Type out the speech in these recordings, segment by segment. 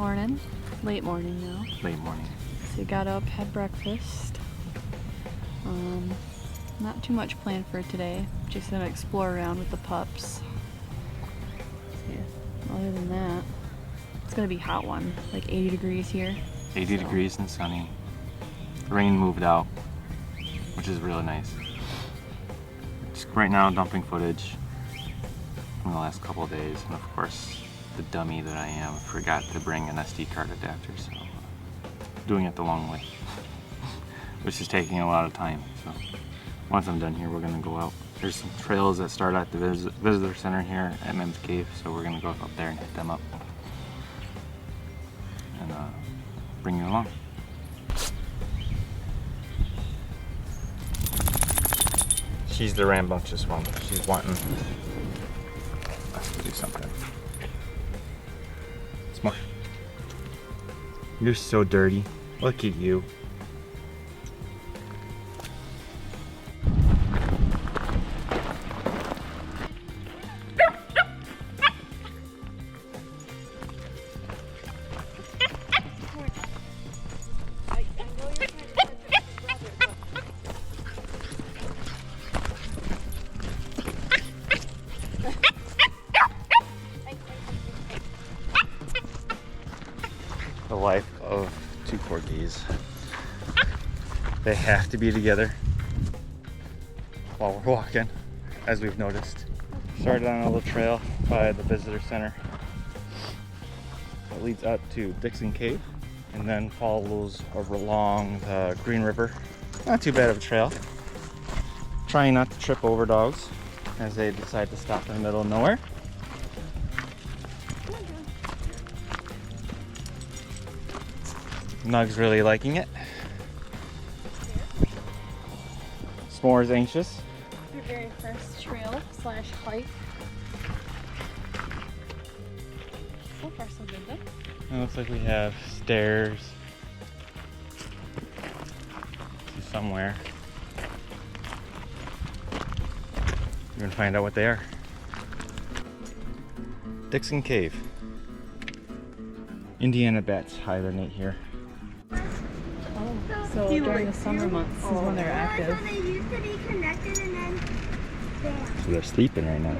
morning. Late morning now. Late morning. So we got up, had breakfast. Not too much planned for today. Just gonna explore around with the pups. So yeah, other than that, it's gonna be a hot one. Like 80 degrees here. 80 degrees and sunny. The rain moved out, which is really nice. Just right now dumping footage from the last couple of days, and of course the dummy that I am forgot to bring an SD card adapter, so doing it the long way, which is taking a lot of time. So once I'm done here, we're gonna go out. There's some trails that start at the visitor center here at Mammoth Cave, so we're gonna go up there and hit them up and bring you along. She's the rambunctious one. She's wanting us to do something. S'More. You're so dirty. Look at you. The life of two corgis. They have to be together while we're walking, as we've noticed. Started on a little trail by the visitor center that leads up to Nugget Cave, and then follows over along the Green River. Not too bad of a trail. Trying not to trip over dogs as they decide to stop in the middle of nowhere. Nug's really liking it. S'More's anxious. Our very first trail / hike. So far so good though. It looks like we have stairs to somewhere. We're gonna find out what they are. Nugget Cave. Indiana bats hibernate here. So during the summer months is when they're active. So they used to be connected and then So they're sleeping right now.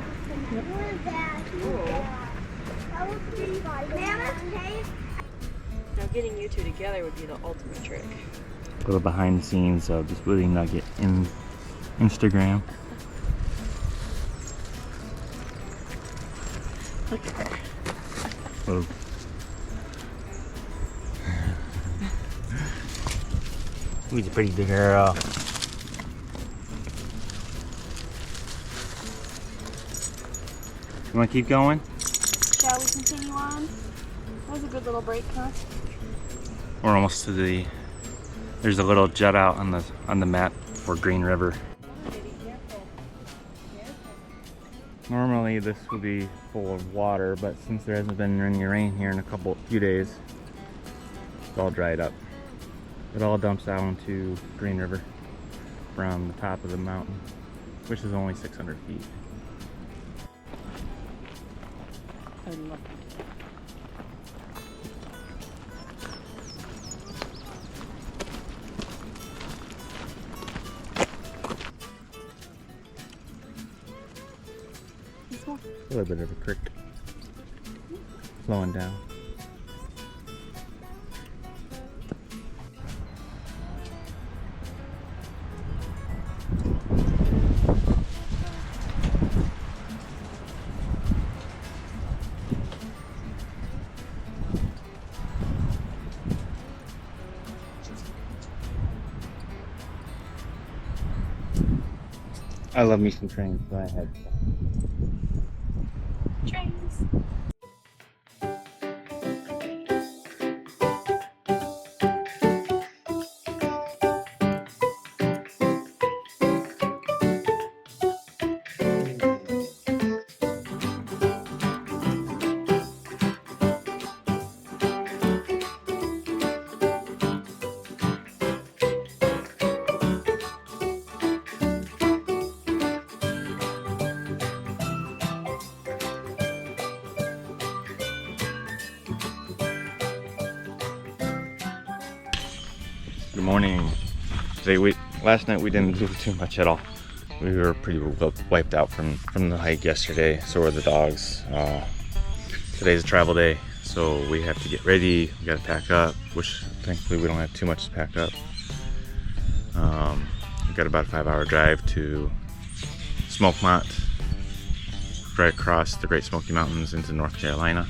Mammoth Cave. Now getting you two together would be the ultimate trick. A little behind the scenes of this Willie Nugget in Instagram. Look at her. Oh. Who's a pretty big girl? You want to keep going? Shall we continue on? That was a good little break, huh? We're almost to the. There's a little jut out on the map for Green River. Normally this would be full of water, but since there hasn't been any rain here in a few days, it's all dried up. It all dumps out into Green River from the top of the mountain, which is only 600 feet. I love it. A little bit of a creek flowing down. I love me some trains, so I had Trains. Good morning. Last night we didn't do too much at all. We were pretty wiped out from the hike yesterday. So were the dogs. Today's a travel day, so we have to get ready. We gotta pack up, which thankfully we don't have too much to pack up. We've got about a 5-hour drive to Smokemont, right across the Great Smoky Mountains into North Carolina.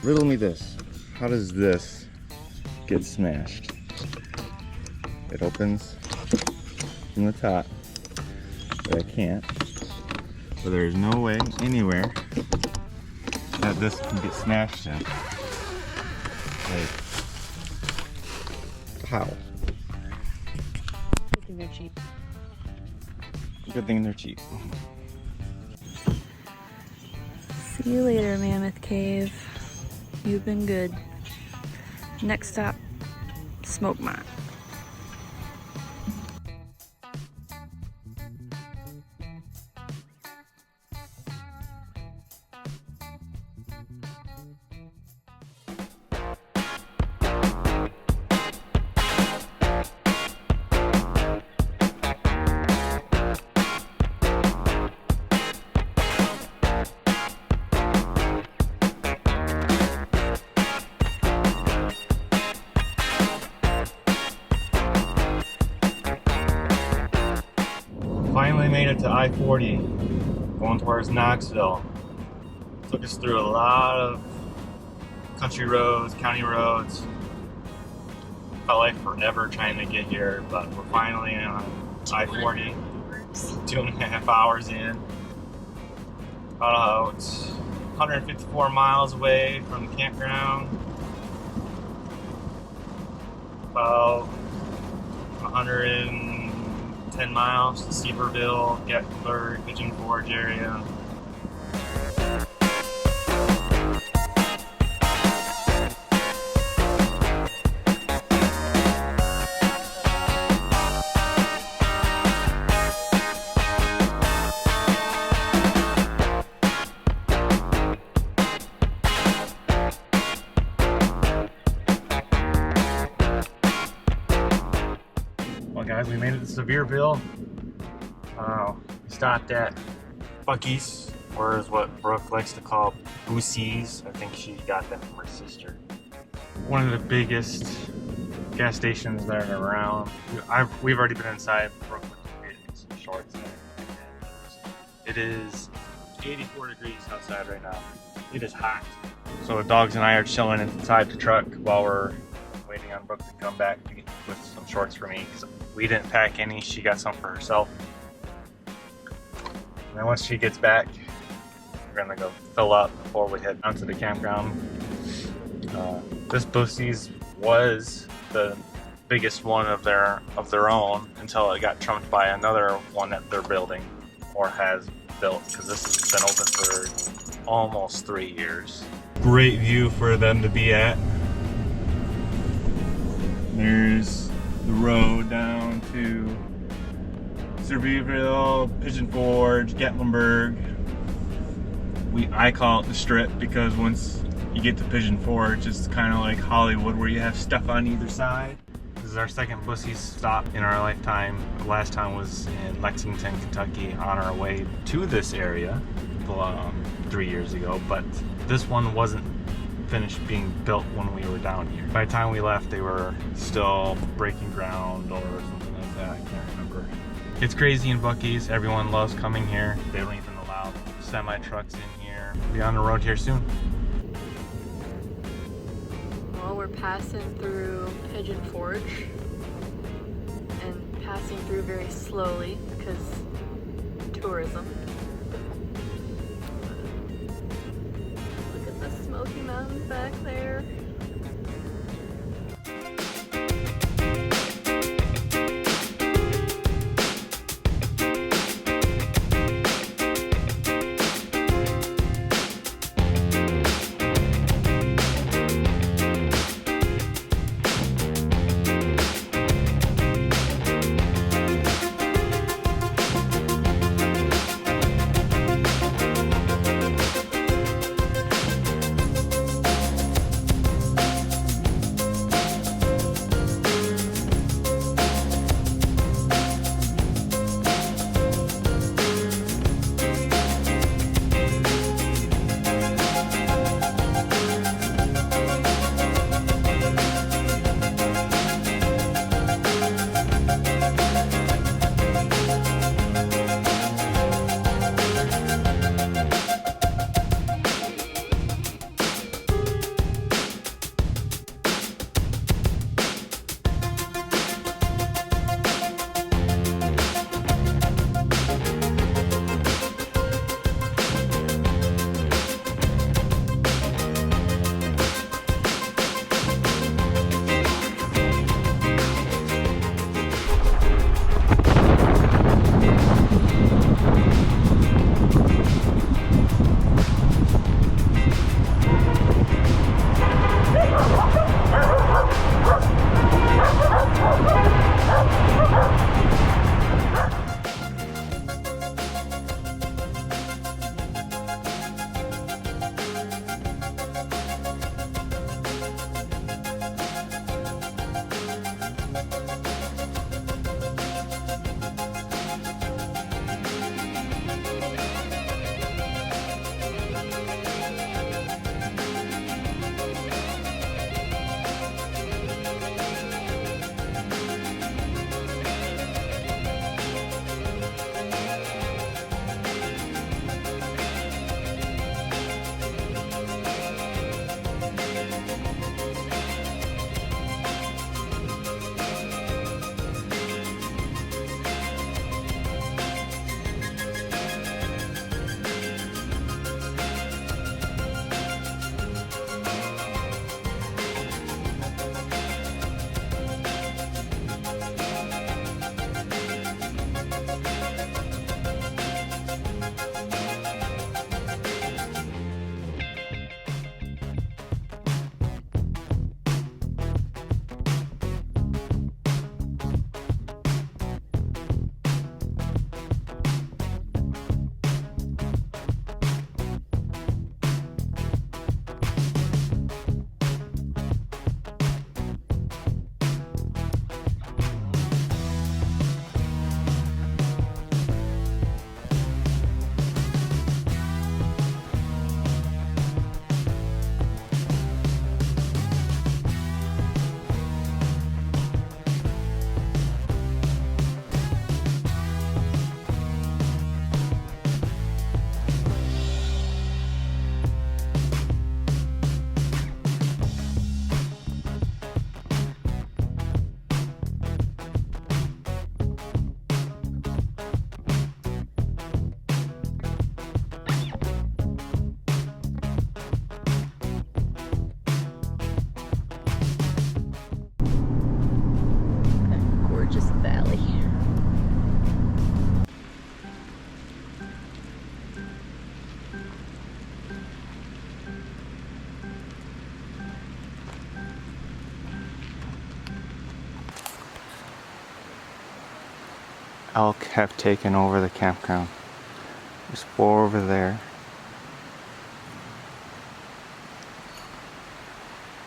Riddle me this. How does this get smashed? It opens from the top, but I can't. But there's no way anywhere that this can get smashed in. Like, how? Good thing they're cheap. Good thing they're cheap. See you later, Mammoth Cave. You've been good. Next stop, Smokemont. Finally made it to I-40, going towards Knoxville. Took us through a lot of country roads, county roads. Felt like forever trying to get here, but we're finally on I-40. 2.5 hours in. About 154 miles away from the campground. About 110 miles to Seaverville, Gatlinburg, Pigeon Forge area. Well guys, we made it to Sevierville. We stopped at Buc-ee's, or is what Brooke likes to call Boosie's. I think she got them from her sister. One of the biggest gas stations that are around. We've already been inside. Brooke went to get some shorts. It is 84 degrees outside right now. It is hot. So the dogs and I are chilling inside the truck while we're waiting on Brooke to come back with some shorts for me. We didn't pack any. She got some for herself. And then once she gets back, we're gonna go fill up before we head down to the campground. This Boosie's was the biggest one of their own until it got trumped by another one that they're building or has built, because this has been open for almost 3 years. Great view for them to be at. There's the road down to Sevierville, Pigeon Forge, Gatlinburg. I call it the Strip because once you get to Pigeon Forge, it's kind of like Hollywood where you have stuff on either side. This is our second Boosie's stop in our lifetime. The last time was in Lexington, Kentucky on our way to this area 3 years ago, but this one wasn't finished being built when we were down here. By the time we left, they were still breaking ground or something like that. I can't remember. It's crazy in Buc-ee's. Everyone loves coming here. They don't even allow semi-trucks in here. Be on the road here soon. Well, we're passing through Pigeon Forge and passing through very slowly because tourism. Look at the Smoky Mountains back there. elk have taken over the campground. There's 4 over there.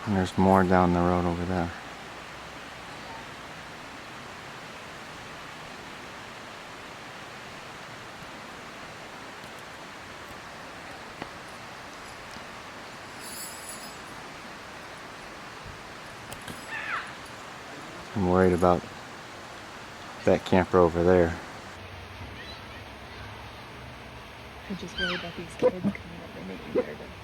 And there's more down the road over there. I'm worried about that camper over there. I just worry about these kids coming up. They make me nervous.